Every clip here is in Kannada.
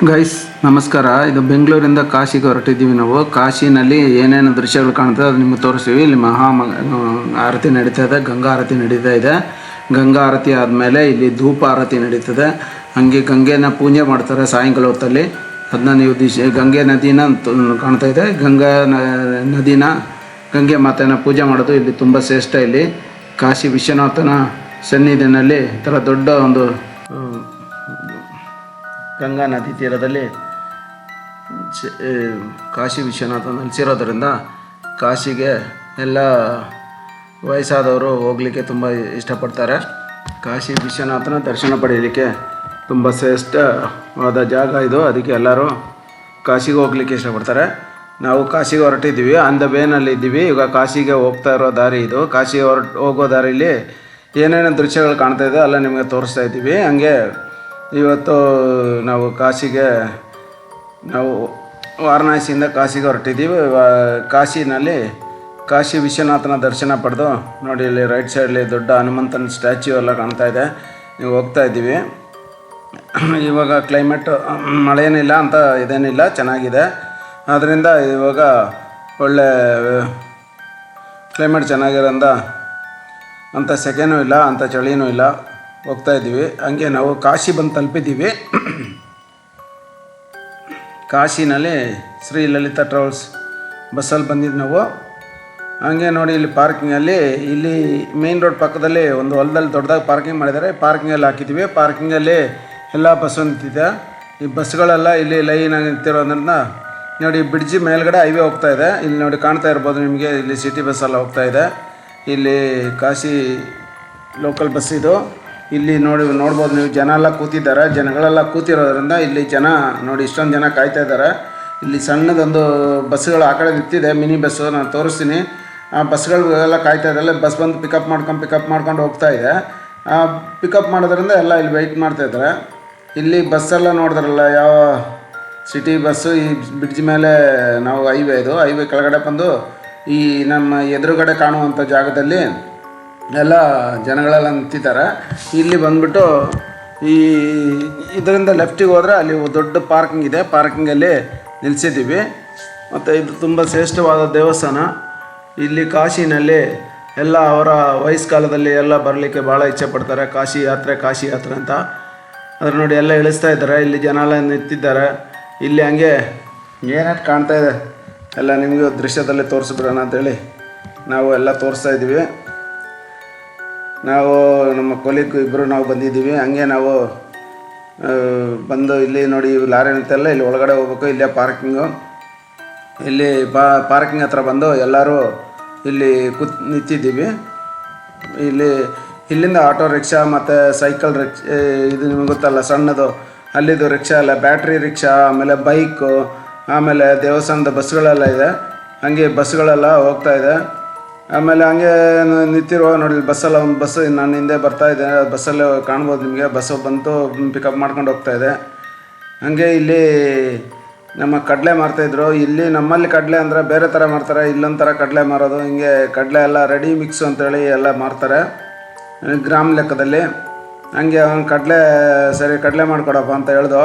ಗೈಸ್ ನಮಸ್ಕಾರ. ಇದು ಬೆಂಗಳೂರಿಂದ ಕಾಶಿಗೆ ಹೊರಟಿದ್ದೀವಿ. ನಾವು ಕಾಶಿನಲ್ಲಿ ಏನೇನು ದೃಶ್ಯಗಳು ಕಾಣ್ತದೆ ಅದು ನಿಮಗೆ ತೋರಿಸ್ತೀವಿ. ಇಲ್ಲಿ ಆರತಿ ನಡೀತಾ ಇದೆ, ಗಂಗಾ ಆರತಿ ನಡೀತಾ ಇದೆ. ಗಂಗಾ ಆರತಿ ಆದಮೇಲೆ ಇಲ್ಲಿ ಧೂಪ ಆರತಿ ನಡೀತದೆ. ಹಾಗೆ ಗಂಗೆನ ಪೂಜೆ ಮಾಡ್ತಾರೆ ಸಾಯಂಕಾಲ ಹೊತ್ತಲ್ಲಿ. ಅದನ್ನ ನೀವು ಗಂಗೆ ನದಿನ ಕಾಣ್ತಾ ಇದೆ. ಗಂಗಾ ನದಿನ ಗಂಗೆ ಮಾತೆನ ಪೂಜೆ ಮಾಡೋದು ಇಲ್ಲಿ ತುಂಬ ಶ್ರೇಷ್ಠ. ಇಲ್ಲಿ ಕಾಶಿ ವಿಶ್ವನಾಥನ ಸನ್ನಿಧಿನಲ್ಲಿ ಈ ಥರ ದೊಡ್ಡ ಒಂದು ಗಂಗಾ ನದಿ ತೀರದಲ್ಲಿ ಕಾಶಿ ವಿಶ್ವನಾಥ ನೆಲೆಸಿರೋದರಿಂದ ಕಾಶಿಗೆ ಎಲ್ಲ ವಯಸ್ಸಾದವರು ಹೋಗಲಿಕ್ಕೆ ತುಂಬ ಇಷ್ಟಪಡ್ತಾರೆ. ಕಾಶಿ ವಿಶ್ವನಾಥನ ದರ್ಶನ ಪಡೆಯಲಿಕ್ಕೆ ತುಂಬ ಶ್ರೇಷ್ಠವಾದ ಜಾಗ ಇದು. ಅದಕ್ಕೆ ಎಲ್ಲರೂ ಕಾಶಿಗೆ ಹೋಗ್ಲಿಕ್ಕೆ ಇಷ್ಟಪಡ್ತಾರೆ. ನಾವು ಕಾಶಿಗೆ ಹೊರಟಿದ್ದೀವಿ, ಆನ್ ದ ವೇನಲ್ಲಿ ಇದ್ದೀವಿ. ಈಗ ಕಾಶಿಗೆ ಹೋಗ್ತಾ ಇರೋ ದಾರಿ ಇದು. ಕಾಶಿಗೆ ಹೋಗೋ ದಾರಿಲಿ ಏನೇನು ದೃಶ್ಯಗಳು ಕಾಣ್ತಾ ಇದೆ ಎಲ್ಲ ನಿಮಗೆ ತೋರಿಸ್ತಾ ಇದ್ದೀವಿ. ಹಂಗೆ ಇವತ್ತು ನಾವು ವಾರಣಾಸಿಯಿಂದ ಕಾಶಿಗೆ ಹೊರಟಿದ್ದೀವಿ. ಕಾಶಿನಲ್ಲಿ ಕಾಶಿ ವಿಶ್ವನಾಥನ ದರ್ಶನ ಪಡೆದು ನೋಡಿ, ಇಲ್ಲಿ ರೈಟ್ ಸೈಡಲ್ಲಿ ದೊಡ್ಡ ಹನುಮಂತನ ಸ್ಟ್ಯಾಚ್ಯೂ ಎಲ್ಲ ಕಾಣ್ತಾ ಇದೆ. ನೀವು ಹೋಗ್ತಾ ಇದ್ದೀವಿ. ಇವಾಗ ಕ್ಲೈಮೇಟ್ ಮಳೆಯೇನಿಲ್ಲ ಅಂತ ಇದೇನಿಲ್ಲ, ಚೆನ್ನಾಗಿದೆ. ಆದ್ದರಿಂದ ಇವಾಗ ಒಳ್ಳೆ ಕ್ಲೈಮೇಟ್ ಚೆನ್ನಾಗಿರೋದ್ರಿಂದ ಅಂಥ ಸೆಕೆನೂ ಇಲ್ಲ, ಅಂಥ ಚಳಿನೂ ಇಲ್ಲ. ಹೋಗ್ತಾ ಇದ್ದೀವಿ. ಹಂಗೆ ನಾವು ಕಾಶಿ ಬಂದು ತಲುಪಿದ್ದೀವಿ. ಕಾಶಿನಲ್ಲಿ ಶ್ರೀ ಲಲಿತಾ ಟ್ರಾವೆಲ್ಸ್ ಬಸ್ಸಲ್ಲಿ ಬಂದಿದ್ದು ನಾವು. ಹಂಗೆ ನೋಡಿ, ಇಲ್ಲಿ ಪಾರ್ಕಿಂಗಲ್ಲಿ ಇಲ್ಲಿ ಮೇನ್ ರೋಡ್ ಪಕ್ಕದಲ್ಲಿ ಒಂದು ಹೊಲದಲ್ಲಿ ದೊಡ್ಡದಾಗಿ ಪಾರ್ಕಿಂಗ್ ಮಾಡಿದ್ದಾರೆ. ಪಾರ್ಕಿಂಗಲ್ಲಿ ಹಾಕಿದ್ದೀವಿ. ಪಾರ್ಕಿಂಗಲ್ಲಿ ಎಲ್ಲ ಬಸ್ಸು ನಿಂತಿದೆ. ಈ ಬಸ್ಗಳೆಲ್ಲ ಇಲ್ಲಿ ಲೈನಾಗಿ ನಿಂತಿರೋದ್ರಿಂದ ನೋಡಿ, ಬ್ರಿಡ್ಜಿ ಮೇಲ್ಗಡೆ ಹೈವೇ ಹೋಗ್ತಾ ಇದೆ. ಇಲ್ಲಿ ನೋಡಿ ಕಾಣ್ತಾ ಇರ್ಬೋದು ನಿಮಗೆ, ಇಲ್ಲಿ ಸಿಟಿ ಬಸ್ಸೆಲ್ಲ ಹೋಗ್ತಾ ಇದೆ. ಇಲ್ಲಿ ಕಾಶಿ ಲೋಕಲ್ ಬಸ್ ಇದು. ಇಲ್ಲಿ ನೋಡ್ಬೋದು ನೀವು, ಜನ ಎಲ್ಲ ಕೂತಿದ್ದಾರೆ. ಜನಗಳೆಲ್ಲ ಕೂತಿರೋದ್ರಿಂದ ಇಲ್ಲಿ ಜನ ನೋಡಿ ಇಷ್ಟೊಂದು ಜನ ಕಾಯ್ತಾ ಇದ್ದಾರೆ. ಇಲ್ಲಿ ಸಣ್ಣದೊಂದು ಬಸ್ಸುಗಳು ಆ ಕಡೆ ನಿಂತಿದೆ, ಮಿನಿ ಬಸ್ಸು. ನಾನು ತೋರಿಸ್ತೀನಿ. ಆ ಬಸ್ಗಳೆಲ್ಲ ಕಾಯ್ತಾ ಇದ್ದಾರೆ. ಬಸ್ ಬಂದು ಪಿಕಪ್ ಮಾಡ್ಕೊಂಡು ಹೋಗ್ತಾ ಇದೆ. ಪಿಕಪ್ ಮಾಡೋದ್ರಿಂದ ಎಲ್ಲ ಇಲ್ಲಿ ವೆಯ್ಟ್ ಮಾಡ್ತಾ ಇದ್ದಾರೆ. ಇಲ್ಲಿ ಬಸ್ಸೆಲ್ಲ ನೋಡಿದ್ರಲ್ಲ, ಯಾವ ಸಿಟಿ ಬಸ್ಸು. ಈ ಬ್ರಿಡ್ಜ್ ಮೇಲೆ ನಾವು ಹೈವೇ ಕೆಳಗಡೆ ಬಂದು ಈ ನಮ್ಮ ಎದುರುಗಡೆ ಕಾಣುವಂಥ ಜಾಗದಲ್ಲಿ ಎಲ್ಲ ಜನಗಳೆಲ್ಲ ನಿಂತಿದ್ದಾರೆ. ಇಲ್ಲಿ ಬಂದ್ಬಿಟ್ಟು ಇದರಿಂದ ಲೆಫ್ಟಿಗೆ ಹೋದರೆ ಅಲ್ಲಿ ದೊಡ್ಡ ಪಾರ್ಕಿಂಗ್ ಇದೆ. ಪಾರ್ಕಿಂಗಲ್ಲಿ ನಿಲ್ಲಿಸಿದ್ದೀವಿ. ಮತ್ತು ಇದು ತುಂಬ ಶ್ರೇಷ್ಠವಾದ ದೇವಸ್ಥಾನ. ಇಲ್ಲಿ ಕಾಶಿನಲ್ಲಿ ಎಲ್ಲ ಅವರ ವಯಸ್ಸು ಎಲ್ಲ ಬರಲಿಕ್ಕೆ ಭಾಳ ಇಚ್ಛೆ ಪಡ್ತಾರೆ. ಕಾಶಿ ಯಾತ್ರೆ ಅಂತ ಅದ್ರ ನೋಡಿ ಎಲ್ಲ ಇಳಿಸ್ತಾ ಇದ್ದಾರೆ. ಇಲ್ಲಿ ಜನ ಎಲ್ಲ ನಿಂತಿದ್ದಾರೆ. ಇಲ್ಲಿ ಹಂಗೆ ಏನಾದ್ರು ಕಾಣ್ತಾ ಇದೆ ಎಲ್ಲ ನಿಮಗೆ ದೃಶ್ಯದಲ್ಲಿ ತೋರಿಸ್ಬಿಡೋಣ ಅಂತೇಳಿ ನಾವು ಎಲ್ಲ ತೋರಿಸ್ತಾ ಇದ್ದೀವಿ. ನಾವು ನಮ್ಮ ಕೊಲೀಗ್ ಇಬ್ಬರು ನಾವು ಬಂದಿದ್ದೀವಿ. ಹಂಗೆ ನಾವು ಬಂದು ಇಲ್ಲಿ ನೋಡಿ ಲಾರಿ ನಿಂತೆಲ್ಲ ಇಲ್ಲಿ ಒಳಗಡೆ ಹೋಗ್ಬೇಕು. ಇಲ್ಲೇ ಪಾರ್ಕಿಂಗು. ಇಲ್ಲಿ ಪಾರ್ಕಿಂಗ್ ಹತ್ರ ಬಂದು ಎಲ್ಲರೂ ಇಲ್ಲಿ ನಿಂತಿದ್ದೀವಿ. ಇಲ್ಲಿಂದ ಆಟೋ ರಿಕ್ಷಾ ಮತ್ತು ಸೈಕಲ್ ಇದು ನಿಮಗೆ ಗೊತ್ತಲ್ಲ, ಸಣ್ಣದು ಅಲ್ಲಿದು ರಿಕ್ಷಾ ಎಲ್ಲ, ಬ್ಯಾಟ್ರಿ ರಿಕ್ಷಾ, ಆಮೇಲೆ ಬೈಕು, ಆಮೇಲೆ ದೇವಸ್ಥಾನದ ಬಸ್ಗಳೆಲ್ಲ ಇದೆ. ಹಂಗೆ ಬಸ್ಗಳೆಲ್ಲ ಹೋಗ್ತಾ ಇದೆ. ಆಮೇಲೆ ಹಂಗೆ ನಿಂತಿರುವ ನೋಡಿ ಬಸ್ಸೆಲ್ಲ, ಒಂದು ಬಸ್ ನಾನು ಹಿಂದೆ ಬರ್ತಾ ಇದೆ. ಬಸ್ಸಲ್ಲಿ ಕಾಣ್ಬೋದು ನಿಮಗೆ. ಬಸ್ಸು ಬಂತು ಪಿಕಪ್ ಮಾಡ್ಕೊಂಡು ಹೋಗ್ತಾ ಇದೆ. ಹಾಗೆ ಇಲ್ಲಿ ನಮ್ಮ ಕಡಲೆ ಮಾರ್ತಾಯಿದ್ರು. ಇಲ್ಲಿ ನಮ್ಮಲ್ಲಿ ಕಡಲೆ ಅಂದರೆ ಬೇರೆ ಥರ ಮಾರ್ತಾರೆ, ಇಲ್ಲೊಂಥರ ಕಡಲೆ ಮಾರೋದು. ಹಿಂಗೆ ಕಡಲೆ ಎಲ್ಲ ರೆಡಿ ಮಿಕ್ಸು ಅಂತೇಳಿ ಎಲ್ಲ ಮಾರ್ತಾರೆ ಗ್ರಾಮ್ ಲೆಕ್ಕದಲ್ಲಿ. ಹಂಗೆ ಅವ್ನು ಕಡಲೆ ಮಾಡಿಕೊಡಪ್ಪ ಅಂತ ಹೇಳ್ದು.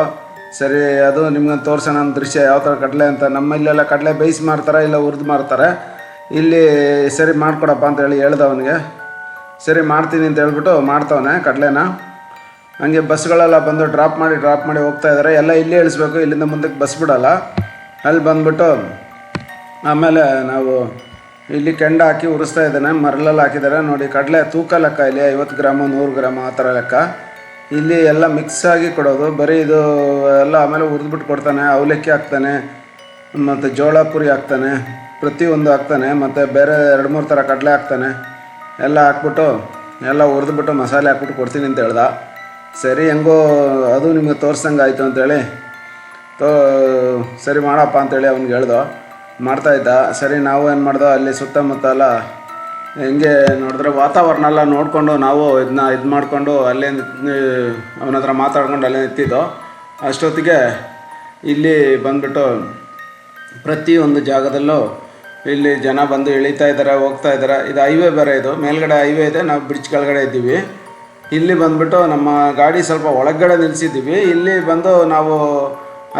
ಸರಿ, ಅದು ನಿಮ್ಗೆ ತೋರ್ಸೋಣ ಒಂದು ದೃಶ್ಯ ಯಾವ ಥರ ಕಡಲೆ ಅಂತ. ನಮ್ಮಲ್ಲೆಲ್ಲ ಕಡಲೆ ಬೇಯಿಸಿ ಮಾರ್ತಾರೆ, ಇಲ್ಲ ಹುರಿದು ಮಾರ್ತಾರೆ. ಇಲ್ಲಿ ಸರಿ ಮಾಡಿಕೊಡಪ್ಪ ಅಂತ ಹೇಳ್ದೆ ಅವನಿಗೆ. ಸರಿ ಮಾಡ್ತೀನಿ ಅಂತ ಹೇಳ್ಬಿಟ್ಟು ಮಾಡ್ತವನೆ ಕಡಲೆನ. ಹಂಗೆ ಬಸ್ಗಳೆಲ್ಲ ಬಂದು ಡ್ರಾಪ್ ಮಾಡಿ ಹೋಗ್ತಾ ಇದ್ದಾರೆ. ಎಲ್ಲ ಇಲ್ಲೇ ಇಳಿಸ್ಬೇಕು, ಇಲ್ಲಿಂದ ಮುಂದಕ್ಕೆ ಬಸ್ ಬಿಡೋಲ್ಲ. ಅಲ್ಲಿ ಬಂದ್ಬಿಟ್ಟು ಆಮೇಲೆ ನಾವು ಇಲ್ಲಿ ಕೆಂಡ ಹಾಕಿ ಉರಿಸ್ತಾ ಇದ್ದಾನೆ. ಮರಳೆಲ್ಲ ಹಾಕಿದ್ದಾರೆ ನೋಡಿ. ಕಡಲೆ ತೂಕ ಲೆಕ್ಕ, ಇಲ್ಲಿ 50 ಗ್ರಾಮು 100 ಗ್ರಾಮು ಆ ಥರ ಲೆಕ್ಕ. ಇಲ್ಲಿ ಎಲ್ಲ ಮಿಕ್ಸ್ ಆಗಿ ಕೊಡೋದು. ಬರೀ ಇದು ಎಲ್ಲ ಆಮೇಲೆ ಹುರಿದ್ಬಿಟ್ಟು ಕೊಡ್ತಾನೆ. ಅವಲಕ್ಕಿ ಹಾಕ್ತಾನೆ, ಮತ್ತು ಜೋಳ ಪುರಿ ಹಾಕ್ತಾನೆ, ಪ್ರತಿಯೊಂದು ಹಾಕ್ತಾನೆ. ಮತ್ತು ಬೇರೆ 2-3 ಥರ ಕಡಲೆ ಹಾಕ್ತಾನೆ. ಎಲ್ಲ ಹಾಕ್ಬಿಟ್ಟು ಎಲ್ಲ ಹುರಿದ್ಬಿಟ್ಟು ಮಸಾಲೆ ಹಾಕ್ಬಿಟ್ಟು ಕೊಡ್ತೀನಿ ಅಂತ ಹೇಳ್ದ. ಸರಿ, ಹೆಂಗೋ ಅದು ನಿಮಗೆ ತೋರ್ಸಂಗೆ ಆಯಿತು ಅಂತೇಳಿ ಸರಿ ಮಾಡಪ್ಪ ಅಂತೇಳಿ ಅವ್ನಿಗೆ ಹೇಳ್ದೋ. ಮಾಡ್ತಾಯಿದ್ದ. ಸರಿ, ನಾವು ಏನು ಮಾಡ್ದೋ, ಅಲ್ಲಿ ಸುತ್ತಮುತ್ತ ಎಲ್ಲ ಹೆಂಗೆ ನೋಡಿದ್ರೆ ವಾತಾವರಣ ಎಲ್ಲ ನೋಡಿಕೊಂಡು ನಾವು ಇದು ಮಾಡಿಕೊಂಡು ಅಲ್ಲೇ ಅವನ ಹತ್ರ ಮಾತಾಡ್ಕೊಂಡು ಅಲ್ಲೇ ನಿಂತಿದ್ದೋ. ಅಷ್ಟೊತ್ತಿಗೆ ಇಲ್ಲಿ ಬಂದ್ಬಿಟ್ಟು ಪ್ರತಿಯೊಂದು ಜಾಗದಲ್ಲೂ ಇಲ್ಲಿ ಜನ ಬಂದು ಇಳಿತಾ ಇದ್ದಾರೆ, ಹೋಗ್ತಾ ಇದ್ದಾರೆ. ಇದು ಹೈವೇ ಬೇರೆ, ಇದು ಮೇಲ್ಗಡೆ ಹೈವೇ ಇದೆ, ನಾವು ಬ್ರಿಡ್ಜ್ ಕೆಳಗಡೆ ಇದ್ದೀವಿ. ಇಲ್ಲಿ ಬಂದುಬಿಟ್ಟು ನಮ್ಮ ಗಾಡಿ ಸ್ವಲ್ಪ ಒಳಗಡೆ ನಿಲ್ಲಿಸಿದ್ದೀವಿ. ಇಲ್ಲಿ ಬಂದು ನಾವು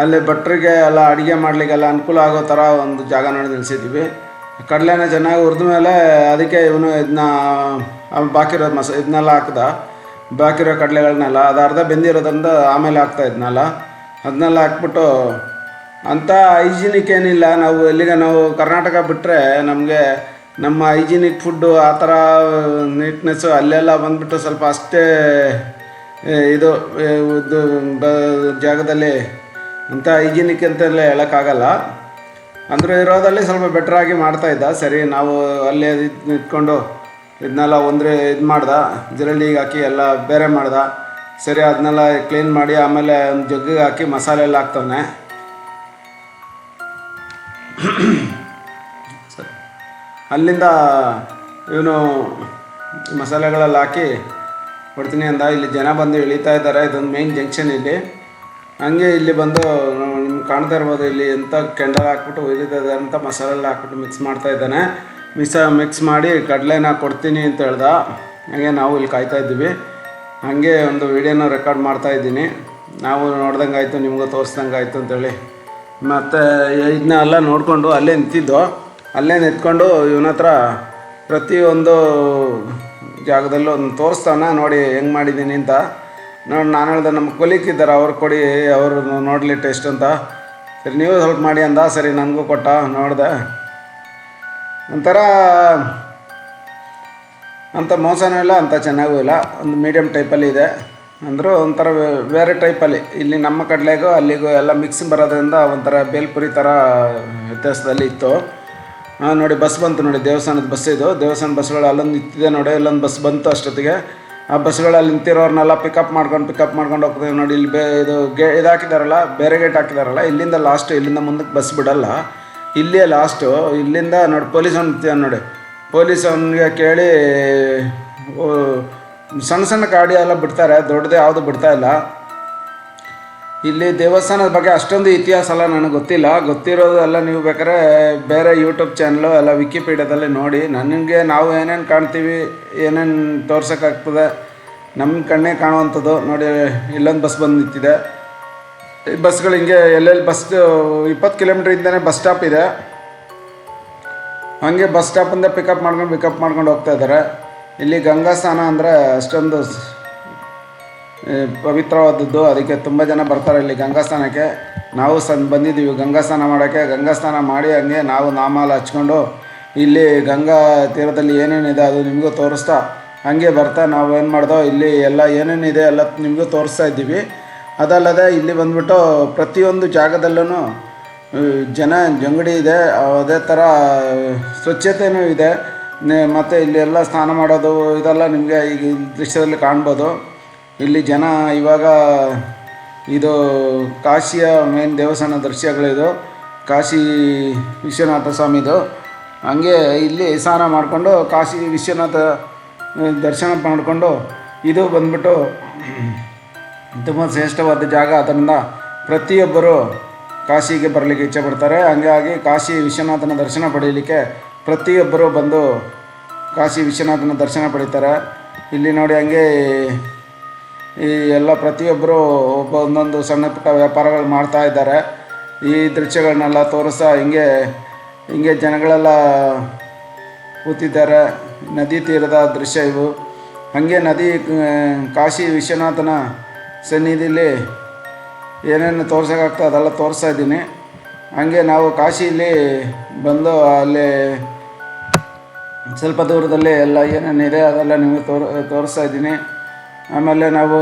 ಅಲ್ಲಿ ಭಟ್ರಿಗೆ ಎಲ್ಲ ಅಡುಗೆ ಮಾಡಲಿಕ್ಕೆಲ್ಲ ಅನುಕೂಲ ಆಗೋ ಥರ ಒಂದು ಜಾಗ ನೋಡಿ ನಿಲ್ಲಿಸಿದ್ದೀವಿ. ಕಡಲೆನ ಚೆನ್ನಾಗಿ ಹುರಿದ ಮೇಲೆ ಅದಕ್ಕೆ ಇವನು ಇದನ್ನ ಬಾಕಿರೋ ಇದನ್ನೆಲ್ಲ ಹಾಕ್ದ, ಬಾಕಿರೋ ಕಡಲೆಗಳನ್ನೆಲ್ಲ ಅದು ಅರ್ಧ ಬೆಂದಿರೋದ್ರಿಂದ ಆಮೇಲೆ ಹಾಕ್ತಾ ಇದನ್ನೆಲ್ಲ ಅದನ್ನೆಲ್ಲ ಹಾಕ್ಬಿಟ್ಟು ಅಂಥ ಹೈಜಿನಿಕ್ ಏನಿಲ್ಲ. ನಾವು ನಾವು ಕರ್ನಾಟಕ ಬಿಟ್ಟರೆ ನಮಗೆ ನಮ್ಮ ಹೈಜಿನಿಕ್ ಫುಡ್ಡು ಆ ಥರ ನೀಟ್ನೆಸ್ಸು ಅಲ್ಲೆಲ್ಲ ಬಂದುಬಿಟ್ಟು ಸ್ವಲ್ಪ ಅಷ್ಟೇ ಇದು ಜಾಗದಲ್ಲಿ ಅಂಥ ಹೈಜಿನಿಕ್ ಅಂತೆಲ್ಲ ಹೇಳೋಕ್ಕಾಗಲ್ಲ. ಅಂದರೆ ಇರೋದಲ್ಲಿ ಸ್ವಲ್ಪ ಬೆಟ್ರಾಗಿ ಮಾಡ್ತಾಯಿದ್ದ. ಸರಿ ನಾವು ಅಲ್ಲೇ ಇಟ್ಕೊಂಡು ಇದನ್ನೆಲ್ಲ ಇದು ಮಾಡ್ದ, ಜರಳಿಗೆ ಹಾಕಿ ಎಲ್ಲ ಬೇರೆ ಮಾಡ್ದ. ಸರಿ ಅದನ್ನೆಲ್ಲ ಕ್ಲೀನ್ ಮಾಡಿ ಆಮೇಲೆ ಒಂದು ಜಗ್ಗಿಗೆ ಹಾಕಿ ಮಸಾಲೆ ಎಲ್ಲ ಹಾಕ್ತವನೆ. ಅಲ್ಲಿಂದ ಇವನು ಮಸಾಲೆಗಳೆಲ್ಲ ಹಾಕಿ ಕೊಡ್ತೀನಿ ಅಂದ. ಇಲ್ಲಿ ಜನ ಬಂದು ಇಳಿತಾ ಇದ್ದಾರೆ, ಇದೊಂದು ಮೇನ್ ಜಂಕ್ಷನ್ ಇಲ್ಲಿ. ಹಂಗೆ ಇಲ್ಲಿ ಬಂದು ನಿಮ್ಗೆ ಕಾಣ್ತಾ ಇರ್ಬೋದು, ಇಲ್ಲಿ ಎಂಥ ಕೆಂಡಲ್ ಹಾಕ್ಬಿಟ್ಟು ಒಯ್ದಿದೆ ಅಂತ ಮಸಾಲೆ ಎಲ್ಲ ಹಾಕ್ಬಿಟ್ಟು ಮಿಕ್ಸ್ ಮಾಡ್ತಾ ಇದ್ದಾನೆ. ಮಿಕ್ಸ್ ಮಾಡಿ ಕಡಲೆನ ಕೊಡ್ತೀನಿ ಅಂತ ಹೇಳ್ದ. ಹಾಗೆ ನಾವು ಇಲ್ಲಿ ಕಾಯ್ತಾ ಇದ್ದೀವಿ. ಹಾಗೆ ಒಂದು ವೀಡಿಯೋನ ರೆಕಾರ್ಡ್ ಮಾಡ್ತಾಯಿದ್ದೀನಿ. ನಾವು ನೋಡ್ದಂಗೆ ಆಯಿತು, ನಿಮಗೂ ತೋರಿಸ್ದಂಗೆ ಆಯಿತು ಅಂತೇಳಿ ಮತ್ತು ಇದನ್ನೆಲ್ಲ ನೋಡಿಕೊಂಡು ಅಲ್ಲೇ ನಿಂತಿದ್ದು. ಅಲ್ಲೇ ನಿಂತ್ಕೊಂಡು ಇವನ ಹತ್ರ ಪ್ರತಿಯೊಂದು ಜಾಗದಲ್ಲೂ ಒಂದು ತೋರಿಸ್ತಾನೆ, ನೋಡಿ ಹೆಂಗೆ ಮಾಡಿದ್ದೀನಿ ಅಂತ. ನೋಡಿ ನಾನು ಹೇಳ್ದೆ ನಮ್ಮ ಕೊಲಿಕ್ಕಿದ್ದಾರೆ, ಅವ್ರು ಕೊಡಿ, ಅವರು ನೋಡಲಿ ಟೇಸ್ಟ್ ಅಂತ. ಸರಿ ನೀವು ಸ್ವಲ್ಪ ಮಾಡಿ ಅಂದ. ಸರಿ ನನಗೂ ಕೊಟ್ಟ, ನೋಡಿದೆ. ಒಂಥರ ಅಂಥ ಮೋಸನೂ ಇಲ್ಲ, ಅಂಥ ಚೆನ್ನಾಗೂ ಇಲ್ಲ, ಒಂದು ಮೀಡಿಯಮ್ ಟೈಪಲ್ಲಿ ಇದೆ. ಅಂದರೂ ಒಂಥರ ಬೇರೆ ಟೈಪಲ್ಲಿ. ಇಲ್ಲಿ ನಮ್ಮ ಕಡಲೆಗೂ ಅಲ್ಲಿಗೂ ಎಲ್ಲ ಮಿಕ್ಸ್ ಬರೋದ್ರಿಂದ ಒಂಥರ ಬೇಲ್ಪುರಿ ಥರ ವ್ಯತ್ಯಾಸದಲ್ಲಿ ಇತ್ತು. ನೋಡಿ ಬಸ್ ಬಂತು, ನೋಡಿ ದೇವಸ್ಥಾನದ ಬಸ್ ಇದು. ದೇವಸ್ಥಾನ ಬಸ್ಗಳು ಅಲ್ಲೊಂದು ನಿಂತಿದೆ ನೋಡಿ, ಅಲ್ಲೊಂದು ಬಸ್ ಬಂತು ಅಷ್ಟೊತ್ತಿಗೆ. ಆ ಬಸ್ಗಳಲ್ಲಿ ನಿಂತಿರೋರ್ನೆಲ್ಲ ಪಿಕಪ್ ಮಾಡ್ಕೊಂಡು ಹೋಗ್ತೇವೆ ನೋಡಿ. ಇಲ್ಲಿ ಇದು ಹಾಕಿದಾರಲ್ಲ, ಬೇರೆ ಗೇಟ್ ಹಾಕಿದಾರಲ್ಲ, ಇಲ್ಲಿಂದ ಲಾಸ್ಟು, ಇಲ್ಲಿಂದ ಮುಂದಕ್ಕೆ ಬಸ್ ಬಿಡಲ್ಲ, ಇಲ್ಲಿಯೇ ಲಾಸ್ಟು. ಇಲ್ಲಿಂದ ನೋಡಿ ಪೊಲೀಸ್ ಅವ್ನು ನಿಂತಿದ್ದಾನೆ ನೋಡಿ. ಪೊಲೀಸ್ ಅವನಿಗೆ ಕೇಳಿ ಸಣ್ಣ ಸಣ್ಣ ಗಾಡಿ ಎಲ್ಲ ಬಿಡ್ತಾರೆ, ದೊಡ್ಡದು ಯಾವುದು ಬಿಡ್ತಾ ಇಲ್ಲ. ಇಲ್ಲಿ ದೇವಸ್ಥಾನದ ಬಗ್ಗೆ ಅಷ್ಟೊಂದು ಇತಿಹಾಸ ಎಲ್ಲ ನನಗೆ ಗೊತ್ತಿಲ್ಲ. ಗೊತ್ತಿರೋದು ಎಲ್ಲ ನೀವು ಬೇಕಾದ್ರೆ ಬೇರೆ ಯೂಟ್ಯೂಬ್ ಚಾನಲು ಎಲ್ಲ ವಿಕಿಪೀಡಿಯಾದಲ್ಲಿ ನೋಡಿ. ನನಗೆ ನಾವು ಏನೇನು ಕಾಣ್ತೀವಿ, ಏನೇನು ತೋರ್ಸೋಕ್ಕಾಗ್ತದೆ, ನಮ್ಮ ಕಣ್ಣೇ ಕಾಣುವಂಥದ್ದು ನೋಡಿ. ಇಲ್ಲೊಂದು ಬಸ್ ಬಂದು ನಿಂತಿದೆ. ಈ ಬಸ್ಗಳು ಹಿಂಗೆ ಎಲ್ಲೆಲ್ಲಿ ಬಸ್ 20 ಕಿಲೋಮೀಟ್ರಿಂದನೇ ಬಸ್ ಸ್ಟಾಪ್ ಇದೆ. ಹಾಗೆ ಬಸ್ ಸ್ಟಾಪಿಂದ ಪಿಕಪ್ ಮಾಡ್ಕೊಂಡು ಹೋಗ್ತಾ ಇದ್ದಾರೆ. ಇಲ್ಲಿ ಗಂಗಾ ಸ್ನಾನ ಅಂದರೆ ಅಷ್ಟೊಂದು ಪವಿತ್ರವಾದದ್ದು, ಅದಕ್ಕೆ ತುಂಬ ಜನ ಬರ್ತಾರೆ ಇಲ್ಲಿ ಗಂಗಾ ಸ್ನಾನಕ್ಕೆ. ನಾವು ಬಂದಿದ್ದೀವಿ ಗಂಗಾ ಸ್ನಾನ ಮಾಡೋಕ್ಕೆ. ಗಂಗಾ ಸ್ನಾನ ಮಾಡಿ ಹಂಗೆ ನಾವು ನಾಮಾಲ ಹಚ್ಕೊಂಡು ಇಲ್ಲಿ ಗಂಗಾ ತೀರದಲ್ಲಿ ಏನೇನಿದೆ ಅದು ನಿಮಗೂ ತೋರಿಸ್ತಾ ಹಾಗೆ ಬರ್ತಾ ನಾವು ಏನು ಮಾಡ್ದೋ ಇಲ್ಲಿ ಎಲ್ಲ ಏನೇನಿದೆ ಎಲ್ಲ ನಿಮಗೂ ತೋರಿಸ್ತಾ ಇದ್ದೀವಿ. ಅದಲ್ಲದೆ ಇಲ್ಲಿ ಬಂದ್ಬಿಟ್ಟು ಪ್ರತಿಯೊಂದು ಜಾಗದಲ್ಲೂ ಜಂಗಡಿ ಇದೆ, ಅದೇ ಥರ ಸ್ವಚ್ಛತೆಯೂ ಇದೆ. ಮತ್ತು ಇಲ್ಲಿ ಎಲ್ಲ ಸ್ನಾನ ಮಾಡೋದು ಇದೆಲ್ಲ ನಿಮಗೆ ಈಗ ದೃಶ್ಯದಲ್ಲಿ ಕಾಣ್ಬೋದು. ಇಲ್ಲಿ ಜನ ಇವಾಗ ಇದು ಕಾಶಿಯ ಮೇನ್ ದೇವಸ್ಥಾನ ದೃಶ್ಯಗಳಿದು, ಕಾಶಿ ವಿಶ್ವನಾಥ ಸ್ವಾಮಿದು. ಹಂಗೆ ಇಲ್ಲಿ ಸ್ನಾನ ಮಾಡಿಕೊಂಡು ಕಾಶಿ ವಿಶ್ವನಾಥ ದರ್ಶನ ಮಾಡಿಕೊಂಡು ಇದು ಬಂದ್ಬಿಟ್ಟು ತುಂಬ ಶ್ರೇಷ್ಠವಾದ ಜಾಗ. ಅದರಿಂದ ಪ್ರತಿಯೊಬ್ಬರು ಕಾಶಿಗೆ ಬರಲಿಕ್ಕೆ ಇಚ್ಛೆ ಪಡ್ತಾರೆ. ಹಂಗಾಗಿ ಕಾಶಿ ವಿಶ್ವನಾಥನ ದರ್ಶನ ಪಡೀಲಿಕ್ಕೆ ಪ್ರತಿಯೊಬ್ಬರು ಬಂದು ಕಾಶಿ ವಿಶ್ವನಾಥನ ದರ್ಶನ ಪಡೀತಾರೆ. ಇಲ್ಲಿ ನೋಡಿ ಹಂಗೆ ಈ ಎಲ್ಲ ಪ್ರತಿಯೊಬ್ಬರು ಒಂದೊಂದು ಸಣ್ಣ ಪುಟ್ಟ ವ್ಯಾಪಾರಗಳು ಮಾಡ್ತಾ ಇದ್ದಾರೆ. ಈ ದೃಶ್ಯಗಳನ್ನೆಲ್ಲ ತೋರಿಸ್ತಾ ಹಿಂಗೆ ಜನಗಳೆಲ್ಲ ಕೂತಿದ್ದಾರೆ. ನದಿ ತೀರದ ದೃಶ್ಯ ಇವು. ಹಾಗೆ ಕಾಶಿ ವಿಶ್ವನಾಥನ ಸನ್ನಿಧಿಲಿ ಏನೇನು ತೋರ್ಸೋಕ್ಕಾಗ್ತದೆ ಅದೆಲ್ಲ ತೋರಿಸ್ತಾ ಇದ್ದೀನಿ. ಹಾಗೆ ನಾವು ಕಾಶಿಯಲ್ಲಿ ಬಂದು ಅಲ್ಲಿ ಸ್ವಲ್ಪ ದೂರದಲ್ಲಿ ಎಲ್ಲ ಏನೇನಿದೆ ಅದೆಲ್ಲ ನಿಮಗೆ ತೋರಿಸ್ತಾ ಇದ್ದೀನಿ. ಆಮೇಲೆ ನಾವು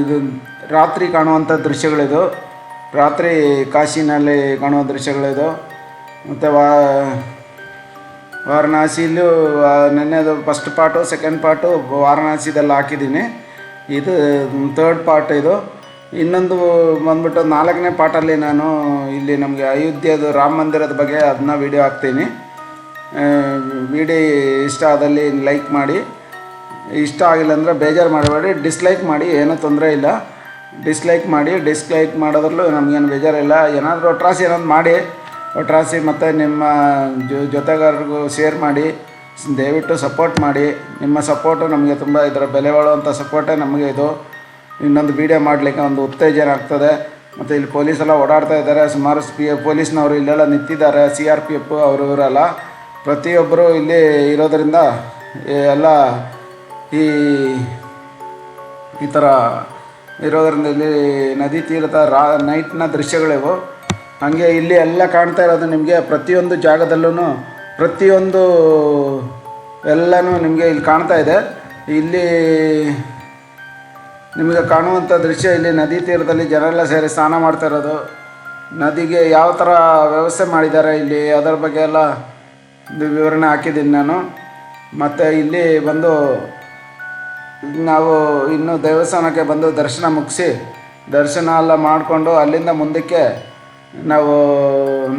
ಇದು ರಾತ್ರಿ ಕಾಣುವಂಥ ದೃಶ್ಯಗಳಿದು, ರಾತ್ರಿ ಕಾಶಿನಲ್ಲಿ ಕಾಣುವ ದೃಶ್ಯಗಳಿದು. ಮತ್ತು ವಾರಣಾಸಿಲೂ ನೆನ್ನೆದು ಫಸ್ಟ್ ಪಾರ್ಟು, ಸೆಕೆಂಡ್ ಪಾರ್ಟು ವಾರಣಾಸಿದೆಲ್ಲ ಹಾಕಿದ್ದೀನಿ. ಇದು 3rd ಪಾರ್ಟ್. ಇದು ಇನ್ನೊಂದು ಬಂದ್ಬಿಟ್ಟು 4ನೇ ಪಾರ್ಟಲ್ಲಿ ನಾನು ಇಲ್ಲಿ ನಮಗೆ ಅಯೋಧ್ಯೆದು ರಾಮ ಮಂದಿರದ ಬಗ್ಗೆ ಅದನ್ನ ವೀಡಿಯೋ ಹಾಕ್ತೀನಿ. ವಿಡಿಯೋ ಇಷ್ಟ ಆದಲ್ಲಿ ಲೈಕ್ ಮಾಡಿ, ಇಷ್ಟ ಆಗಿಲ್ಲ ಅಂದರೆ ಬೇಜಾರು ಮಾಡಬೇಡಿ, ಡಿಸ್ಲೈಕ್ ಮಾಡಿ, ಏನೂ ತೊಂದರೆ ಇಲ್ಲ. ಡಿಸ್ಲೈಕ್ ಮಾಡೋದ್ರಲ್ಲೂ ನಮಗೇನು ಬೇಜಾರಿಲ್ಲ. ಏನಾದರೂ ಒಟ್ರಾಸಿ ಏನಾದ್ರು ಮಾಡಿ ಒಟ್ರಾಸಿ ಮತ್ತು ನಿಮ್ಮ ಜೊತೆಗಾರರಿಗೂ ಶೇರ್ ಮಾಡಿ. ದಯವಿಟ್ಟು ಸಪೋರ್ಟ್ ಮಾಡಿ. ನಿಮ್ಮ ಸಪೋರ್ಟು ನಮಗೆ ತುಂಬ ಇದರ ಬೆಲೆ ಬಾಳುವಂಥ ಸಪೋರ್ಟೇ ನಮಗೆ ಇದು. ಇನ್ನೊಂದು ವೀಡಿಯೋ ಮಾಡಲಿಕ್ಕೆ ಒಂದು ಉತ್ತೇಜನ ಆಗ್ತದೆ. ಮತ್ತು ಇಲ್ಲಿ ಪೊಲೀಸೆಲ್ಲ ಓಡಾಡ್ತಾ ಇದ್ದಾರೆ, ಸುಮಾರು ಪೊಲೀಸ್ನವರು ಇಲ್ಲೆಲ್ಲ ನಿಂತಿದ್ದಾರೆ, CRPF ಅವರು ಇವರೆಲ್ಲ ಪ್ರತಿಯೊಬ್ಬರು ಇಲ್ಲಿ ಇರೋದರಿಂದ ಎಲ್ಲ ಈ ಥರ ಇರೋದರಿಂದ ಇಲ್ಲಿ ನದಿ ತೀರದ ನೈಟ್ನ ದೃಶ್ಯಗಳಿವು. ಹಾಗೆ ಇಲ್ಲಿ ಎಲ್ಲ ಕಾಣ್ತಾ ಇರೋದು ನಿಮಗೆ ಪ್ರತಿಯೊಂದು ಜಾಗದಲ್ಲೂ ಪ್ರತಿಯೊಂದು ಎಲ್ಲನೂ ನಿಮಗೆ ಇಲ್ಲಿ ಕಾಣ್ತಾ ಇದೆ. ಇಲ್ಲಿ ನಿಮಗೆ ಕಾಣುವಂಥ ದೃಶ್ಯ ಇಲ್ಲಿ ನದಿ ತೀರದಲ್ಲಿ ಜನರೆಲ್ಲ ಸೇರಿ ಸ್ನಾನ ಮಾಡ್ತಾ ಇರೋದು. ನದಿಗೆ ಯಾವ ಥರ ವ್ಯವಸ್ಥೆ ಮಾಡಿದ್ದಾರೆ ಇಲ್ಲಿ ಅದರ ಬಗ್ಗೆ ಎಲ್ಲ ವಿವರಣೆ ಹಾಕಿದ್ದೀನಿ ನಾನು. ಮತ್ತು ಇಲ್ಲಿ ಬಂದು ನಾವು ಇನ್ನು ದೇವಸ್ಥಾನಕ್ಕೆ ಬಂದು ದರ್ಶನ ಮುಗಿಸಿ ದರ್ಶನ ಎಲ್ಲ ಮಾಡಿಕೊಂಡು ಅಲ್ಲಿಂದ ಮುಂದಕ್ಕೆ ನಾವು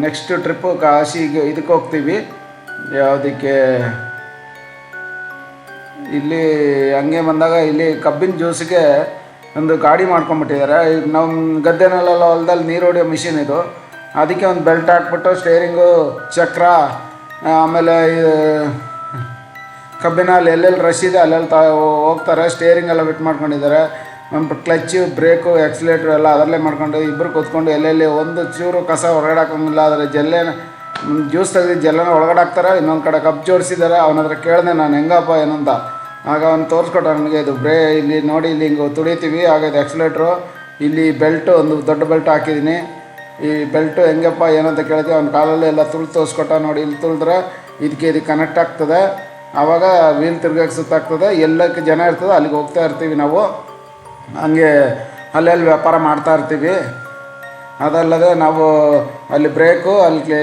ನೆಕ್ಸ್ಟ್ ಟ್ರಿಪ್ಪು ಕಾಶಿಗೆ ಇದಕ್ಕೆ ಹೋಗ್ತೀವಿ. ಯಾವುದಕ್ಕೆ ಇಲ್ಲಿ ಹಂಗೆ ಬಂದಾಗ ಇಲ್ಲಿ ಕಬ್ಬಿನ ಜ್ಯೂಸಿಗೆ ಒಂದು ಗಾಡಿ ಮಾಡ್ಕೊಂಬಿಟ್ಟಿದ್ದಾರೆ. ಈಗ ನಮ್ಮ ಗದ್ದೆನಲ್ಲೆಲ್ಲ ಹೊಲದಲ್ಲಿ ನೀರು ಹೊಡೆಯೋ ಮಿಷಿನ್ ಇದು. ಅದಕ್ಕೆ ಒಂದು ಬೆಲ್ಟ್ ಹಾಕ್ಬಿಟ್ಟು ಸ್ಟೇರಿಂಗು ಚಕ್ರ ಆಮೇಲೆ ಕಬ್ಬಿನಲ್ಲಿ ಎಲ್ಲೆಲ್ಲಿ ರಶ್ ಇದೆ ಅಲ್ಲೆಲ್ಲಿ ಹೋಗ್ತಾರೆ. ಸ್ಟೇರಿಂಗ್ ಎಲ್ಲ ಬಿಟ್ಟು ಮಾಡ್ಕೊಂಡಿದ್ದಾರೆ. ನಮ್ಮ ಕ್ಲಚ್ಚು ಬ್ರೇಕು ಎಕ್ಸಿಲೇಟ್ರು ಎಲ್ಲ ಅದರಲ್ಲೇ ಮಾಡ್ಕೊಂಡು ಇಬ್ಬರು ಕೂತ್ಕೊಂಡು ಎಲ್ಲೆಲ್ಲಿ ಒಂದು ಚೂರು ಕಸ ಹೊರಗಡೆ ಹಾಕೋಂಗಿಲ್ಲ. ಅದರ ಜಲ್ಲೆನ ಜ್ಯೂಸ್ ತೆಗೆದು ಜಲ್ಲೆನ ಒಳಗಡೆ ಹಾಕ್ತಾರೆ. ಇನ್ನೊಂದು ಕಡೆ ಕಪ್ ಜೋಡಿಸಿದ್ದಾರೆ. ಅವನ ಹತ್ರ ಕೇಳಿದೆ ನಾನು ಹೆಂಗಪ್ಪ ಏನಂತ. ಆಗ ಅವ್ನು ತೋರಿಸ್ಕೊಟ್ಟ ನನಗೆ. ಇದು ಇಲ್ಲಿ ನೋಡಿ ಇಲ್ಲಿ ಹಿಂಗೆ ತುಳಿತೀವಿ, ಆಗ ಇದು ಎಕ್ಸಿಲೇಟ್ರು, ಇಲ್ಲಿ ಬೆಲ್ಟು ಒಂದು ದೊಡ್ಡ ಬೆಲ್ಟ್ ಹಾಕಿದ್ದೀನಿ. ಈ ಬೆಲ್ಟು ಹೆಂಗಪ್ಪ ಏನಂತ ಕೇಳಿದ್ವಿ. ಅವ್ನ ಕಾಲಲ್ಲಿ ಎಲ್ಲ ತೋರಿಸ್ಕೊಟ್ಟ. ನೋಡಿ ಇಲ್ಲಿ ತುಳಿದ್ರೆ ಇದಕ್ಕೆ ಕನೆಕ್ಟ್ ಆಗ್ತದೆ. ಆವಾಗ ವೀಲ್ ತಿರ್ಗಕ್ಕೆ ಸುತ್ತಾಗ್ತದೆ. ಎಲ್ಲಕ್ಕೆ ಜನ ಇರ್ತದೆ ಅಲ್ಲಿಗೆ ಹೋಗ್ತಾ ಇರ್ತೀವಿ ನಾವು. ಹಂಗೆ ಅಲ್ಲೆಲ್ಲಿ ವ್ಯಾಪಾರ ಮಾಡ್ತಾ ಇರ್ತೀವಿ. ಅದಲ್ಲದೆ ನಾವು ಅಲ್ಲಿ ಬ್ರೇಕು,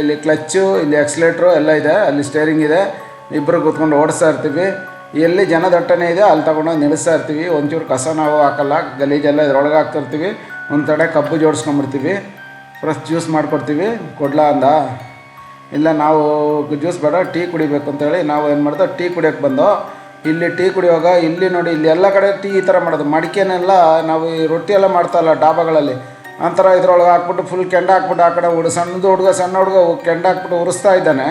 ಇಲ್ಲಿ ಕ್ಲಚ್ಚು, ಇಲ್ಲಿ ಎಕ್ಸಿಲೇಟ್ರು ಎಲ್ಲ ಇದೆ. ಅಲ್ಲಿ ಸ್ಟೇರಿಂಗ್ ಇದೆ. ಇಬ್ಬರು ಕೂತ್ಕೊಂಡು ಓಡಿಸ್ತಾ ಇರ್ತೀವಿ. ಎಲ್ಲಿ ಜನ ದಟ್ಟಣೆ ಇದೆ ಅಲ್ಲಿ ತಗೊಂಡೋಗಿ ನಿಲ್ಲಿಸ್ತಾ ಇರ್ತೀವಿ. ಒಂಚೂರು ಕಸ ನಾವು ಹಾಕಲ್ಲ, ಗಲೀಜೆಲ್ಲ ಇದ್ರೊಳಗೆ ಹಾಕ್ತಿರ್ತೀವಿ. ಒಂದು ಕಡೆ ಕಬ್ಬು ಜೋಡಿಸ್ಕೊಂಬಿಡ್ತೀವಿ. ಫ್ರೆಶ್ ಜ್ಯೂಸ್ ಮಾಡಿಕೊಡ್ತೀವಿ. ಕೊಡ್ಲಾ ಅಂದ. ಇಲ್ಲ ನಾವು ಜ್ಯೂಸ್ ಬೇಡ ಟೀ ಕುಡಿಬೇಕು ಅಂತೇಳಿ ನಾವು ಏನು ಮಾಡ್ದೋ ಟೀ ಕುಡಿಯೋಕ್ಕೆ ಬಂದೋ. ಇಲ್ಲಿ ಟೀ ಕುಡಿಯುವಾಗ ಇಲ್ಲಿ ನೋಡಿ ಇಲ್ಲಿ ಎಲ್ಲ ಕಡೆ ಟೀ ಈ ಥರ ಮಾಡೋದು. ಮಡಿಕೆನೆಲ್ಲ ನಾವು ಈ ರೊಟ್ಟಿ ಎಲ್ಲ ಮಾಡ್ತಾರಲ್ಲ ಡಾಬಾಗಳಲ್ಲಿ ಆ ಥರ ಇದ್ರೊಳಗೆ ಹಾಕ್ಬಿಟ್ಟು ಫುಲ್ ಕೆಂಡ ಹಾಕ್ಬಿಟ್ಟು ಆ ಕಡೆ ಸಣ್ಣ ಹುಡುಗ ಕೆಂಡ ಹಾಕ್ಬಿಟ್ಟು ಉರಿಸ್ತಾ ಇದ್ದಾನೆ.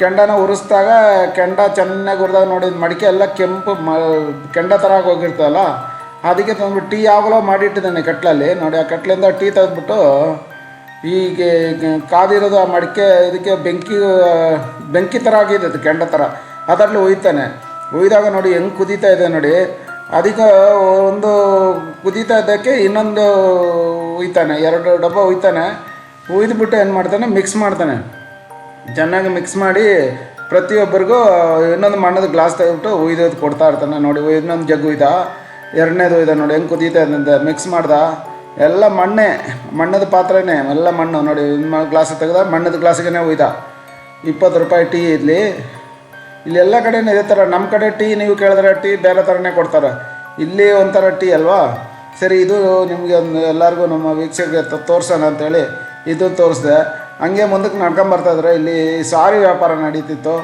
ಕೆಂಡನ ಉರಿಸಿದಾಗ ಕೆಂಡ ಚೆನ್ನಾಗಿ ಉರಿದಾಗ ನೋಡಿ ಮಡಿಕೆ ಎಲ್ಲ ಕೆಂಪು ಕೆಂಡ ಥರ ಹೋಗಿರ್ತದಲ್ಲ, ಅದಕ್ಕೆ ತಂದ್ಬಿಟ್ಟು ಟೀ ಯಾವಾಗಲೋ ಮಾಡಿಟ್ಟಿದ್ದಾನೆ ಕಟ್ಲಲ್ಲಿ. ನೋಡಿ ಆ ಕಟ್ಲಿಂದ ಟೀ ತೆಗೆದ್ಬಿಟ್ಟು ಈಗ ಕಾದಿರೋದು ಆ ಮಡಿಕೆ ಇದಕ್ಕೆ ಬೆಂಕಿ ಥರ ಆಗಿದೆ, ಅದು ಕೆಂಡ ಥರ. ಅದರಲ್ಲಿ ಒಯ್ತಾನೆ. ಒಯ್ದಾಗ ನೋಡಿ ಹೆಂಗೆ ಕುದೀತಾ ಇದೆ ನೋಡಿ. ಅದಕ್ಕೆ ಒಂದು ಕುದೀತಾ ಇದ್ದಕ್ಕೆ ಇನ್ನೊಂದು ಒಯ್ತಾನೆ, 2 ಡಬ್ಬ ಒಯ್ತಾನೆ. ಒಯ್ದುಬಿಟ್ಟು ಏನು ಮಾಡ್ತಾನೆ, ಮಿಕ್ಸ್ ಮಾಡ್ತಾನೆ. ಚೆನ್ನಾಗಿ ಮಿಕ್ಸ್ ಮಾಡಿ ಪ್ರತಿಯೊಬ್ಬರಿಗೂ ಇನ್ನೊಂದು ಮಣ್ಣದ ಗ್ಲಾಸ್ ತೆಗೆದ್ಬಿಟ್ಟು ಒಯ್ದೋದು ಕೊಡ್ತಾ ಇರ್ತಾನೆ. ನೋಡಿ ಇನ್ನೊಂದು ಜಗ್ಗು ಒಯ್ದ, 2ನೇದು ಒಯ್ದ. ನೋಡಿ ಹೆಂಗೆ ಕುದೀತಾ ಇದೆ ಮಿಕ್ಸ್ ಮಾಡ್ದ. ಎಲ್ಲ ಮಣ್ಣದ ಪಾತ್ರೆನೇ ಎಲ್ಲ ಮಣ್ಣು. ನೋಡಿ ಗ್ಲಾಸ್ ತೆಗೆದ ಮಣ್ಣದ ಗ್ಲಾಸಿಗೆ ಒಯ್ದ. 20 ರೂಪಾಯಿ ಟೀ ಇಲ್ಲೆಲ್ಲ ಕಡೆನೂ ಇದೇ ಥರ. ನಮ್ಮ ಕಡೆ ಟೀ ನೀವು ಕೇಳಿದ್ರೆ ಟೀ ಬೇರೆ ಥರನೇ ಕೊಡ್ತಾರೆ. ಇಲ್ಲಿ ಒಂಥರ ಟೀ ಅಲ್ವಾ. ಸರಿ ಇದು ನಿಮಗೆ ಒಂದು ಎಲ್ಲರಿಗೂ ನಮ್ಮ ವೀಕ್ಷಕರಿಗೆ ತೋರಿಸೋಣ ಅಂತೇಳಿ ಇದು ತೋರಿಸ್ದೆ. ಹಂಗೆ ಮುಂದಕ್ಕೆ ನಡ್ಕೊಂಬರ್ತಾಯಿದ್ರೆ ಇಲ್ಲಿ ಸಾರಿ ವ್ಯಾಪಾರ ನಡೀತಿತ್ತು.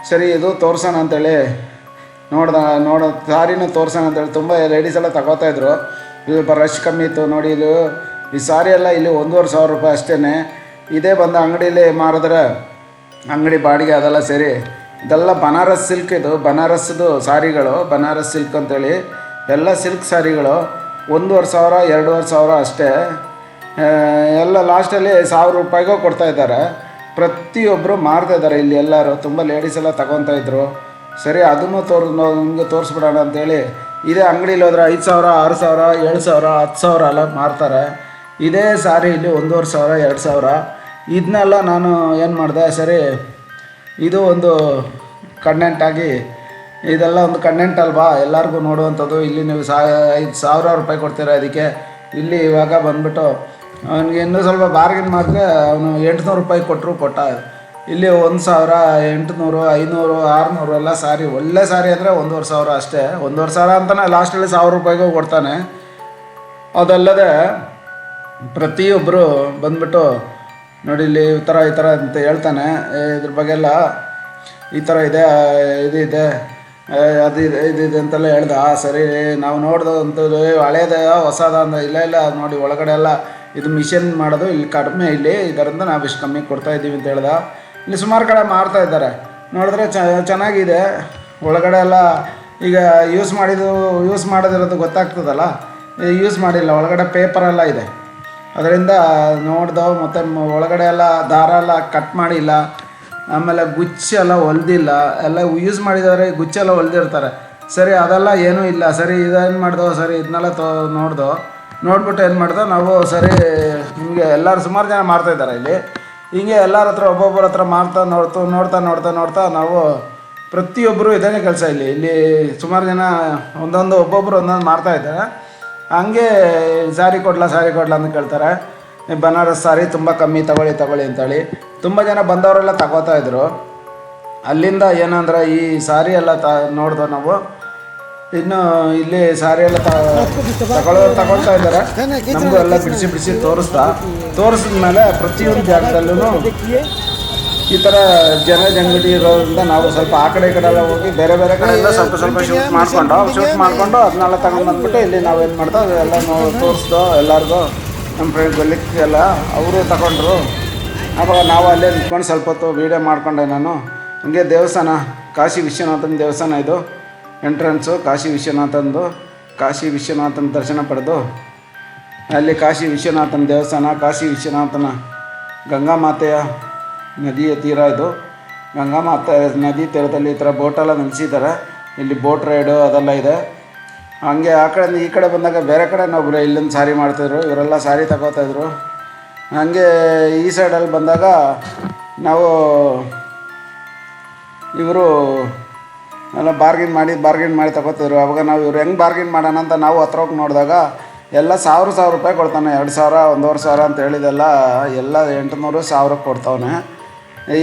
ಸರಿ ಇದು ತೋರಿಸೋಣ ಅಂತೇಳಿ ಸಾರಿನೂ ತೋರಿಸೋಣ ಅಂತೇಳಿ ತುಂಬ ಲೇಡೀಸ್ ಎಲ್ಲ ತಗೋತಾಯಿದ್ರು. ಸ್ವಲ್ಪ ರಶ್ ಕಮ್ಮಿ ಇತ್ತು. ನೋಡಿ ಇದು ಈ ಸಾರಿ ಎಲ್ಲ ಇಲ್ಲಿ 1,500 ರೂಪಾಯಿ ಅಷ್ಟೇ. ಇದೇ ಬಂದು ಅಂಗಡೀಲಿ ಮಾರಿದ್ರೆ ಅಂಗಡಿ ಬಾಡಿಗೆ ಅದೆಲ್ಲ ಸೇರಿ ಇದೆಲ್ಲ ಬನಾರಸ್ ಸಿಲ್ಕ್. ಇದು ಬನಾರಸ್ದು ಸಾರಿಗಳು, ಬನಾರಸ್ ಸಿಲ್ಕ್ ಅಂತೇಳಿ ಎಲ್ಲ ಸಿಲ್ಕ್ ಸಾರಿಗಳು 1,500 2,500 ಅಷ್ಟೇ. ಎಲ್ಲ ಲಾಸ್ಟಲ್ಲಿ 1,000 ರೂಪಾಯಿಗೂ ಕೊಡ್ತಾಯಿದ್ದಾರೆ. ಪ್ರತಿಯೊಬ್ಬರು ಮಾರ್ತಾಯಿದ್ದಾರೆ ಇಲ್ಲಿ ಎಲ್ಲರೂ. ತುಂಬ ಲೇಡೀಸ್ ಎಲ್ಲ ತಗೊತಾಯಿದ್ರು. ಸರಿ ಅದನ್ನು ನಿಮಗೆ ತೋರಿಸ್ಬಿಡೋಣ ಅಂತೇಳಿ ಇದೇ ಅಂಗಡೀಲಿ ಹೋದ್ರೆ 5,000 6,000 7,000 10,000 ಎಲ್ಲ ಮಾರ್ತಾರೆ. ಇದೇ ಸಾರಿ ಇಲ್ಲಿ 1,500 2,000. ಇದನ್ನೆಲ್ಲ ನಾನು ಏನು ಮಾಡಿದೆ, ಸರಿ ಇದು ಒಂದು ಕಂಟೆಂಟಾಗಿ ಇದೆಲ್ಲ ಒಂದು ಕಂಟೆಂಟ್ ಅಲ್ವಾ ಎಲ್ಲರಿಗೂ ನೋಡುವಂಥದ್ದು. ಇಲ್ಲಿ ನೀವು 5,000 ರೂಪಾಯಿ ಕೊಡ್ತೀರ ಅದಕ್ಕೆ. ಇಲ್ಲಿ ಇವಾಗ ಬಂದುಬಿಟ್ಟು ಅವನಿಗೆ ಇನ್ನೂ ಸ್ವಲ್ಪ ಬಾರ್ಗೇನ್ ಮಾಡಿದ್ರೆ ಅವನು 800 ರೂಪಾಯಿ ಕೊಟ್ಟ. ಇಲ್ಲಿ 1,000 800 500 600 ಎಲ್ಲ ಸಾರಿ. ಒಳ್ಳೆ ಸಾರಿ ಅಂದರೆ 1,500 ಅಷ್ಟೇ. 1,500 ಅಂತಾನೆ ಲಾಸ್ಟಲ್ಲಿ 1,000 ರೂಪಾಯಿಗೂ ಕೊಡ್ತಾನೆ. ಅದಲ್ಲದೆ ಪ್ರತಿಯೊಬ್ಬರು ಬಂದುಬಿಟ್ಟು ನೋಡಿ ಇಲ್ಲಿ ಈ ಥರ ಅಂತ ಹೇಳ್ತಾನೆ. ಇದ್ರ ಬಗ್ಗೆ ಎಲ್ಲ ಈ ಥರ ಇದೆ, ಇದೆ ಇದು ಅಂತೆಲ್ಲ ಹೇಳ್ದ. ಸರಿ ನಾವು ನೋಡ್ದಂಥದ್ದು ಹಳೇದ ಹೊಸದ ಅಂದ. ಇಲ್ಲ ನೋಡಿ ಒಳಗಡೆ ಎಲ್ಲ ಇದು ಮಿಷಿನ್ ಮಾಡೋದು ಇಲ್ಲಿ ಕಡಿಮೆ, ಇಲ್ಲಿ ಇದರಿಂದ ನಾವು ಇಷ್ಟು ಕಮ್ಮಿ ಕೊಡ್ತಾಯಿದ್ದೀವಿ ಅಂತ ಹೇಳ್ದ. ಇಲ್ಲಿ ಸುಮಾರು ಕಡೆ ಮಾರ್ತಾ ಇದ್ದಾರೆ. ನೋಡಿದ್ರೆ ಚೆನ್ನಾಗಿದೆ. ಒಳಗಡೆ ಎಲ್ಲ ಈಗ ಯೂಸ್ ಮಾಡೋದಿರೋದು ಗೊತ್ತಾಗ್ತದಲ್ಲ. ಯೂಸ್ ಮಾಡಿಲ್ಲ, ಒಳಗಡೆ ಪೇಪರೆಲ್ಲ ಇದೆ. ಅದರಿಂದ ನೋಡ್ದೋ ಮತ್ತು ಒಳಗಡೆ ಎಲ್ಲ ದಾರ ಎಲ್ಲ ಕಟ್ ಮಾಡಿಲ್ಲ, ಆಮೇಲೆ ಗುಚ್ಚೆಲ್ಲ ಹೊಲ್ದಿಲ್ಲ. ಎಲ್ಲ ಯೂಸ್ ಮಾಡಿದವ್ರೆ ಗುಚ್ಚೆಲ್ಲ ಹೊಲ್ದಿರ್ತಾರೆ. ಸರಿ ಅದೆಲ್ಲ ಏನೂ ಇಲ್ಲ. ಸರಿ ಇದೇನು ಮಾಡ್ದೋ, ಸರಿ ಇದನ್ನೆಲ್ಲ ನೋಡ್ಬಿಟ್ಟು ಏನು ಮಾಡ್ದೋ ನಾವು, ಸರಿ ನಿಮಗೆ ಎಲ್ಲರೂ ಸುಮಾರು ಜನ ಮಾಡ್ತಾಯಿದ್ದಾರೆ ಇಲ್ಲಿ. ಹಿಂಗೆ ಎಲ್ಲರ ಹತ್ರ ಒಬ್ಬೊಬ್ಬರ ಹತ್ರ ನೋಡ್ತಾ ನಾವು ಪ್ರತಿಯೊಬ್ಬರು ಇದೇ ಕೆಲಸ. ಇಲ್ಲಿ ಸುಮಾರು ಜನ ಒಬ್ಬೊಬ್ಬರು ಒಂದೊಂದು ಮಾಡ್ತಾಯಿದ್ದಾರೆ. ಹಂಗೆ ಸಾರಿ ಕೊಡ್ಲಾ ಅಂತ ಕೇಳ್ತಾರೆ. ಬನಾರಸ್ ಸಾರಿ ತುಂಬ ಕಮ್ಮಿ ತಗೊಳ್ಳಿ ಅಂತೇಳಿ ತುಂಬ ಜನ ಬಂದವರೆಲ್ಲ ತಗೋತಾಯಿದ್ರು. ಅಲ್ಲಿಂದ ಏನಂದ್ರೆ ಈ ಸಾರಿ ಎಲ್ಲ ನೋಡ್ದೋ ನಾವು. ಇನ್ನು ಇಲ್ಲಿ ಸಾರಿ ಎಲ್ಲ ತಗೊಳ್ತಾ ಇದ್ದಾರೆ. ನಮಗೂ ಎಲ್ಲ ಬಿಡಿಸಿ ತೋರಿಸಿದ ಮೇಲೆ ಪ್ರತಿಯೊಂದು ಜಾಗದಲ್ಲೂ ಈ ಥರ ಜಂಗಡಿ ಇರೋದ್ರಿಂದ ನಾವು ಸ್ವಲ್ಪ ಆ ಕಡೆ ಈ ಕಡೆ ಎಲ್ಲ ಹೋಗಿ ಬೇರೆ ಕಡೆಯಿಂದ ಸ್ವಲ್ಪ ಶೂಟ್ ಮಾಡಿಕೊಂಡು ಅದನ್ನೆಲ್ಲ ತಗೊಂಡು ಬಂದ್ಬಿಟ್ಟು ಇಲ್ಲಿ ನಾವೇನು ಮಾಡ್ದೋ ಅದೆಲ್ಲ ತೋರಿಸ್ದೋ ಎಲ್ಲರಿಗೂ. ನಮ್ಮ ಫ್ರೆಂಡ್ ಎಲ್ಲ ಅವರು ತಗೊಂಡ್ರು. ಆವಾಗ ನಾವು ಅಲ್ಲೇ ನಿಂತ್ಕೊಂಡು ಸ್ವಲ್ಪ ಹೊತ್ತು ವೀಡಿಯೋ ಮಾಡಿಕೊಂಡೆ ನಾನು. ಹಂಗೆ ದೇವಸ್ಥಾನ, ಕಾಶಿ ವಿಶ್ವನಾಥನ ದೇವಸ್ಥಾನ ಇದು. ಎಂಟ್ರೆನ್ಸು ಕಾಶಿ ವಿಶ್ವನಾಥನ ದರ್ಶನ ಪಡೆದು ಅಲ್ಲಿ ಕಾಶಿ ವಿಶ್ವನಾಥನ ದೇವಸ್ಥಾನ, ಕಾಶಿ ವಿಶ್ವನಾಥನ ಗಂಗಾಮಾತೆಯ ನದಿಯ ತೀರ ಇದು. ಗಂಗಾಮಾತೆ ನದಿ ತೀರದಲ್ಲಿ ಈ ಥರ ಬೋಟೆಲ್ಲ ನಿಲ್ಲಿಸಿದ್ದಾರೆ. ಇಲ್ಲಿ ಬೋಟ್ ರೈಡು ಅದೆಲ್ಲ ಇದೆ. ಹಂಗೆ ಆ ಕಡೆಯಿಂದ ಈ ಕಡೆ ಬಂದಾಗ ಬೇರೆ ಕಡೆ ಒಬ್ಬರು ಇಲ್ಲಿಂದ ಸಾರಿ ಮಾಡ್ತಾಯಿದ್ರು, ಇವರೆಲ್ಲ ಸಾರಿ ತಗೋತಾಯಿದ್ರು. ಹಾಗೆ ಈ ಸೈಡಲ್ಲಿ ಬಂದಾಗ ನಾವು ಇವರು ಎಲ್ಲ ಬಾರ್ಗಿನ್ ಮಾಡಿ ತಗೋತಿದ್ರು. ಅವಾಗ ನಾವು ಇವ್ರು ಹೆಂಗೆ ಬಾರ್ಗಿನ್ ಮಾಡೋಣ ಅಂತ ನಾವು ಹತ್ರ ಹೋಗಿ ನೋಡಿದಾಗ ಎಲ್ಲ 1000 ರೂಪಾಯಿ ಕೊಡ್ತಾನೆ. 2000 1500 ಅಂತ ಹೇಳಿದೆಲ್ಲ ಎಲ್ಲ 800 ಕೊಡ್ತಾವನೆ.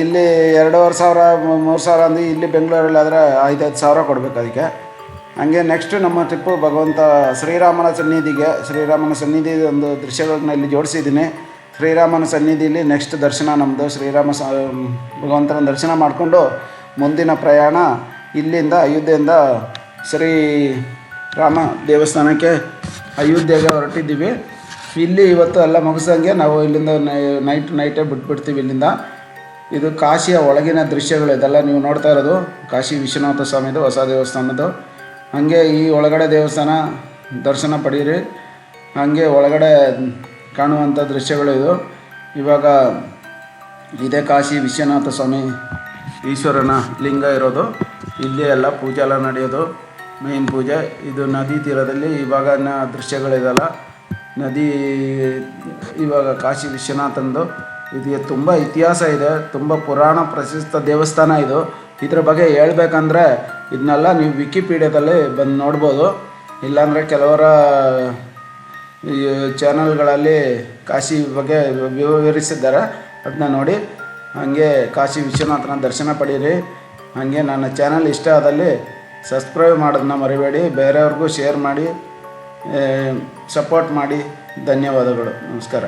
ಇಲ್ಲಿ 2500 3000 ಅಂದು ಇಲ್ಲಿ ಬೆಂಗಳೂರಲ್ಲಿ ಆದರೆ 5,000 ಕೊಡಬೇಕು ಅದಕ್ಕೆ. ಹಂಗೆ ನೆಕ್ಸ್ಟು ನಮ್ಮ ಟ್ರಿಪ್ಪು ಭಗವಂತ ಶ್ರೀರಾಮನ ಸನ್ನಿಧಿ ಒಂದು ದೃಶ್ಯಗಳನ್ನ ಇಲ್ಲಿ ಜೋಡಿಸಿದ್ದೀನಿ. ಶ್ರೀರಾಮನ ಸನ್ನಿಧಿಯಲ್ಲಿ ನೆಕ್ಸ್ಟ್ ದರ್ಶನ ನಮ್ಮದು. ಭಗವಂತನ ದರ್ಶನ ಮಾಡಿಕೊಂಡು ಮುಂದಿನ ಪ್ರಯಾಣ ಇಲ್ಲಿಂದ ಅಯೋಧ್ಯೆಯಿಂದ ಶ್ರೀರಾಮ ದೇವಸ್ಥಾನಕ್ಕೆ ಅಯೋಧ್ಯೆಗೆ ಹೊರಟಿದ್ದೀವಿ. ಇಲ್ಲಿ ಇವತ್ತು ಎಲ್ಲ ಮುಗಿಸಂಗೆ ನಾವು ಇಲ್ಲಿಂದ ನೈಟೇ ಬಿಟ್ಬಿಡ್ತೀವಿ ಇಲ್ಲಿಂದ. ಇದು ಕಾಶಿಯ ಒಳಗಿನ ದೃಶ್ಯಗಳು ಇದೆಲ್ಲ ನೀವು ನೋಡ್ತಾ ಇರೋದು. ಕಾಶಿ ವಿಶ್ವನಾಥ ಸ್ವಾಮಿದು ಹೊಸ ದೇವಸ್ಥಾನದ್ದು. ಹಾಗೆ ಈ ಒಳಗಡೆ ದೇವಸ್ಥಾನ ದರ್ಶನ ಪಡೀರಿ. ಹಾಗೆ ಒಳಗಡೆ ಕಾಣುವಂಥ ದೃಶ್ಯಗಳು ಇದು. ಇವಾಗ ಇದೇ ಕಾಶಿ ವಿಶ್ವನಾಥ ಸ್ವಾಮಿ ಈಶ್ವರನ ಲಿಂಗ ಇರೋದು. ಇಲ್ಲೇ ಎಲ್ಲ ಪೂಜೆ ಎಲ್ಲ ನಡೆಯೋದು, ಮೇನ್ ಪೂಜೆ. ಇದು ನದಿ ತೀರದಲ್ಲಿ ಇವಾಗಿನ ದೃಶ್ಯಗಳಿದೆಲ್ಲ. ನದಿ ಇವಾಗ ಕಾಶಿ ವಿಶ್ವನಾಥಂದು ಇದು ತುಂಬ ಇತಿಹಾಸ ಇದೆ, ತುಂಬ ಪುರಾಣ ಪ್ರಸಿದ್ಧ ದೇವಸ್ಥಾನ ಇದು. ಇದ್ರ ಬಗ್ಗೆ ಹೇಳ್ಬೇಕಂದ್ರೆ ಇದನ್ನೆಲ್ಲ ನೀವು ವಿಕಿಪೀಡಿಯಾದಲ್ಲಿ ಬಂದು ನೋಡ್ಬೋದು. ಇಲ್ಲಾಂದರೆ ಕೆಲವರ ಚಾನಲ್ಗಳಲ್ಲಿ ಕಾಶಿ ಬಗ್ಗೆ ವಿವರಿಸಿದ್ದಾರೆ, ಅದನ್ನ ನೋಡಿ. ಹಾಗೆ ಕಾಶಿ ವಿಶ್ವನಾಥನ ದರ್ಶನ ಪಡೀರಿ. ಹಾಗೆ ನನ್ನ ಚಾನಲ್ ಇಷ್ಟ ಆದಲ್ಲಿ ಸಬ್ಸ್ಕ್ರೈಬ್ ಮಾಡೋದನ್ನ ಮರಿಬೇಡಿ. ಬೇರೆಯವ್ರಿಗೂ ಶೇರ್ ಮಾಡಿ, ಸಪೋರ್ಟ್ ಮಾಡಿ. ಧನ್ಯವಾದಗಳು. ನಮಸ್ಕಾರ.